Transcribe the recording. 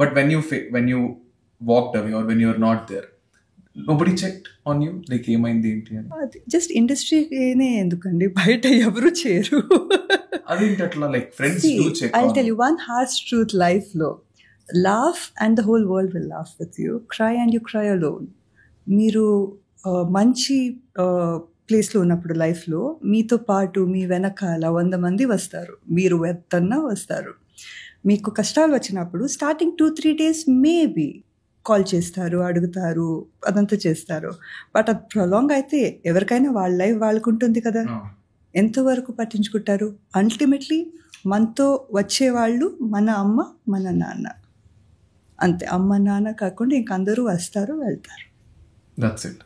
But when you walked away or when you're not there, nobody checked on you, like ఏమైంది ఏంటి అని. Just ఇండస్ట్రీనే ఎందుకండి, బయట ఎవరు చేయరు. అదేంటి అట్లా, like friends do check. I'll tell you one harsh truth life లో. Laugh and the whole world will laugh with you. Cry and you cry alone. మీరు మంచి ప్లేస్లో ఉన్నప్పుడు లైఫ్లో మీతో పాటు మీ వెనకాల 100 మంది వస్తారు, మీరు వెత్తన్నా వస్తారు. మీకు కష్టాలు వచ్చినప్పుడు స్టార్టింగ్ 2-3 days మేబీ కాల్ చేస్తారు, అడుగుతారు, అదంతా చేస్తారు. బట్ అది ప్రొలాంగ్ అయితే ఎవరికైనా వాళ్ళ లైఫ్ వాళ్ళకు ఉంటుంది కదా, ఎంతవరకు పట్టించుకుంటారు? అల్టిమేట్లీ మనతో వచ్చేవాళ్ళు మన అమ్మ మన నాన్న, అంతే. అమ్మ నాన్న కాకుండా ఇంకందరూ వస్తారు వెళ్తారు. That's it.